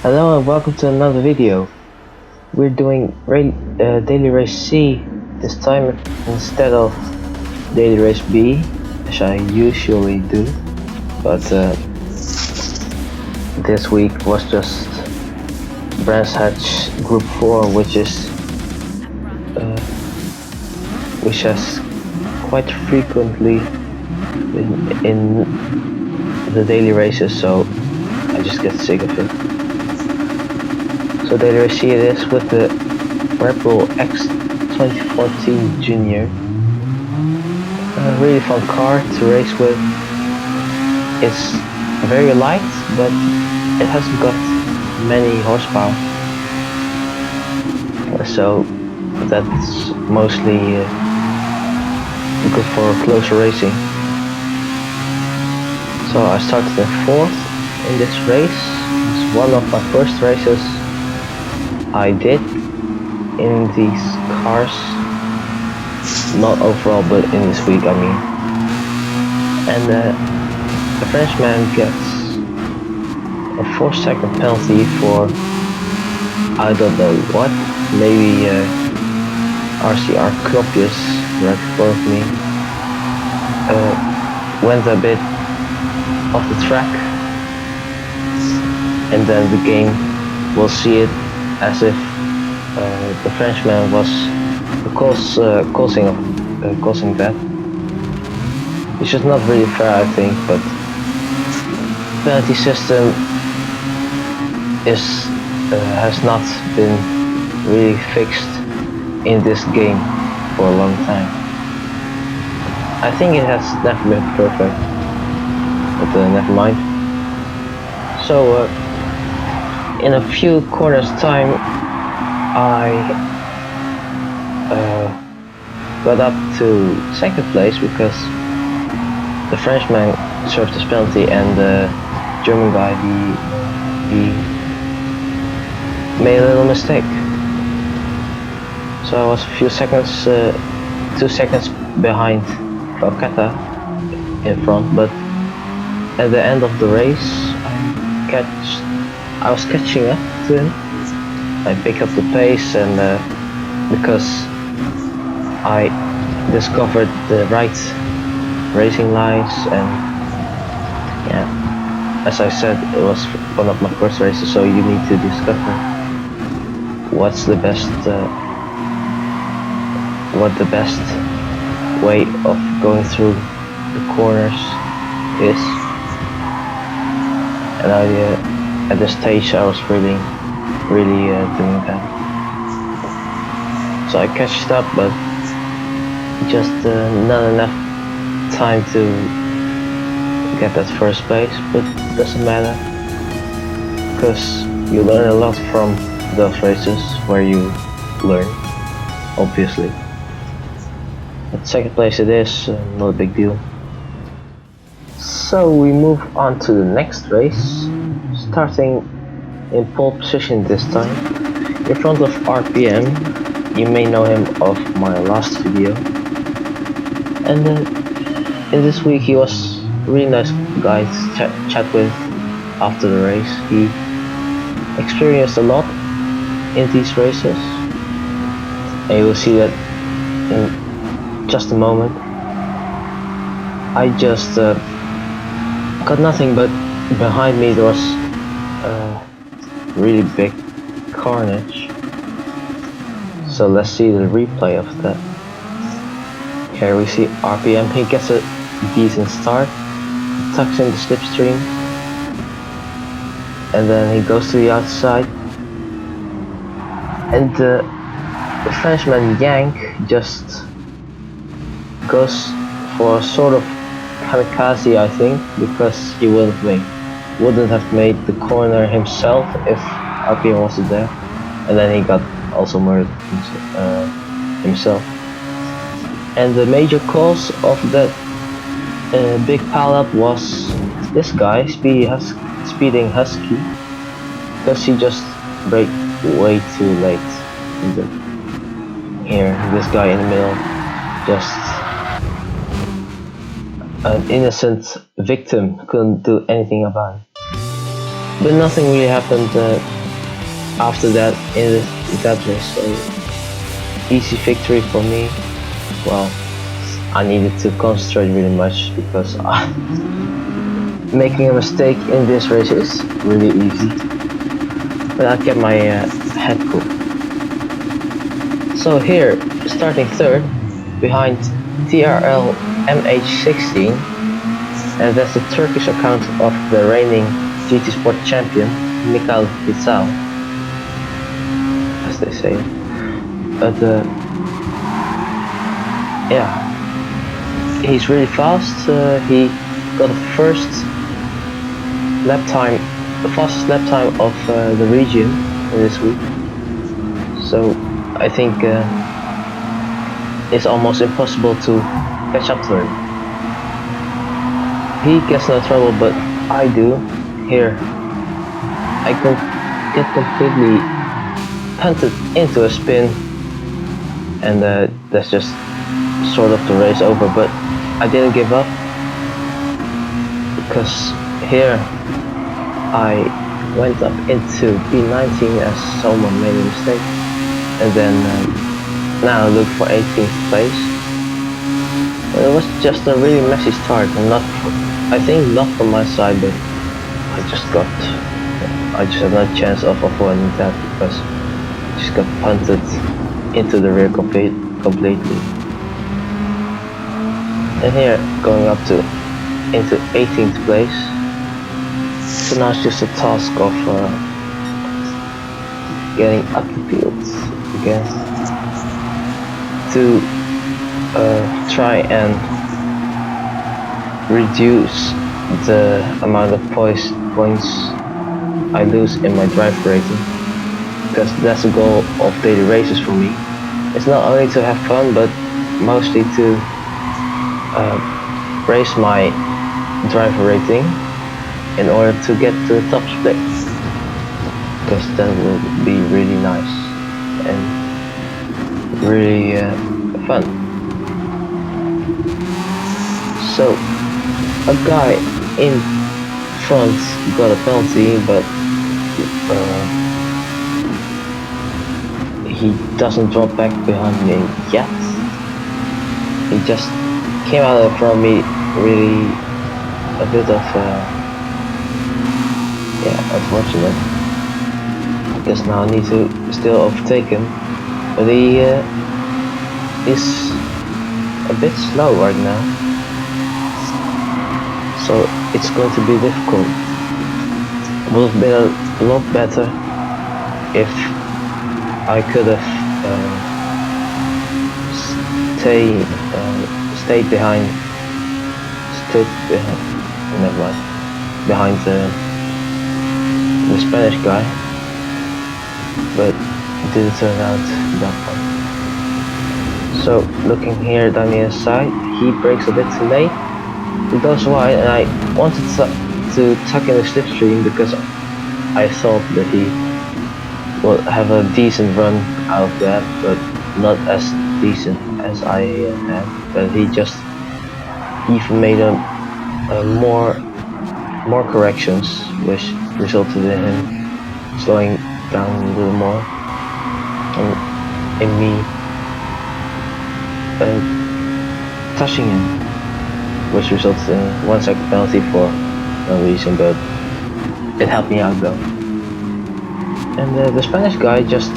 Hello and welcome to another video. We're doing Daily Race C this time instead of Daily Race B, as I usually do. But this week was just Brands Hatch Group 4, which has quite frequently in the daily races, so I just get sick of it. So Daily Race C it is with the Red Bull X2014 Junior. A really fun car to race with. It's very light, but it hasn't got many horsepower, so that's mostly good for closer racing. So I started in 4th in this race. It's one of my first races I did in these cars, not overall but in this week I mean. And the Frenchman gets a 4-second penalty for I don't know what, maybe RCR copious right in front of me went a bit off the track, and then the game will see it as if the Frenchman was causing that, which is not really fair, I think. But the penalty system has not been really fixed in this game for a long time. I think it has never been perfect, but never mind. So in a few corners time I got up to 2nd place because the Frenchman served his penalty and the German guy he made a little mistake. So I was a few seconds, 2 seconds behind Valkata in front, but at the end of the race I was catching up to him. I picked up the pace, and because I discovered the right racing lines, and yeah, as I said, it was one of my first races, so you need to discover what's the best what the best way of going through the corners is. And at this stage I was really doing that. So I catched up, but just not enough time to get that first place. But it doesn't matter, because you learn a lot from those races where you learn, obviously. But 2nd place it is, not a big deal. So we move on to the next race, starting in pole position this time, in front of RPM. You may know him of my last video. And in this week he was a really nice guy to chat with after the race. He experienced a lot in these races, and you will see that in just a moment. I just got nothing, but behind me there was really big carnage. So let's see the replay of that. Here we see RPM. He gets a decent start, tucks in the slipstream, and then he goes to the outside, and the Frenchman Yank just goes for a sort of kamikaze, I think, because he wouldn't have made the corner himself if RPM wasn't there, and then he got also murdered himself. And the major cause of that big pile-up was this guy, Speeding Husky, because he just braked way too late. Here, this guy in the middle, just an innocent victim, couldn't do anything about it. but nothing really happened after that in that race. So easy victory for me. Well, I needed to concentrate really much because making a mistake in this race is really easy. But I kept my head cool. So here, starting third, behind TRL MH16, and that's the Turkish account of the reigning GT Sport champion, Mikhail Vitsal, as they say. But yeah, he's really fast. He got the fastest lap time of the region this week. So I think it's almost impossible to catch up to him. He gets no trouble, but I do. Here, I get completely punted into a spin, and that's just sort of the race over. But I didn't give up, because here I went up into P19 as someone made a mistake, and then now I look for 18th place. But it was just a really messy start, and I think not from my side, but I just had no chance of avoiding that because I just got punted into the rear completely. And here, going up into 18th place. So now it's just a task of getting up the field again to try and reduce the amount of points I lose in my drive rating, because that's the goal of daily races for me. It's not only to have fun, but mostly to raise my driver rating in order to get to the top split, because that will be really nice and really fun. So a guy in front got a penalty, but he doesn't drop back behind me yet. He just came out in front of me, really a bit of unfortunate. I guess now I need to still overtake him, but he is a bit slow right now, so it's going to be difficult. It would have been a lot better if I could have stayed behind the Spanish guy, but it didn't turn out that way. So looking here at Daniel's side, he brakes a bit too late. He goes wide, and I wanted to tuck in the slipstream because I thought that he would have a decent run out of that, but not as decent as I had. But he just even made more corrections, which resulted in him slowing down a little more, and in me touching him, which resulted in 1 second penalty for no reason, but it helped me out though. And the Spanish guy just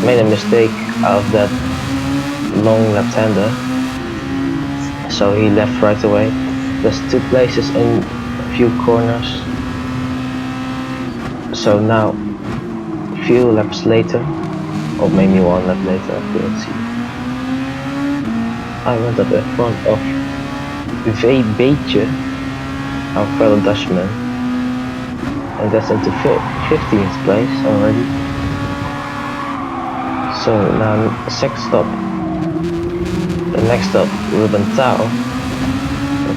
made a mistake out of that long left-hander, so he left right away. There's 2 places in a few corners, so now a few laps later, or maybe 1 lap later, I couldn't see, I went up in front of V. Beetje, our fellow Dutchman, and that's into 15th place already. So now the next stop, Ruben Tao,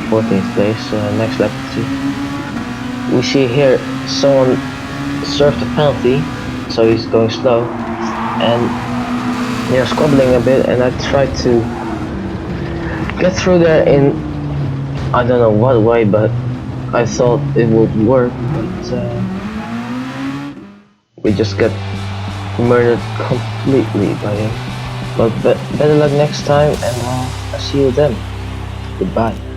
14th place, next lap 2. We see here someone served a penalty, so he's going slow, and squabbling a bit, and I tried to get through there in I don't know what way, but I thought it would work, but we just got murdered completely by him. But better luck next time, and I'll see you then. Goodbye.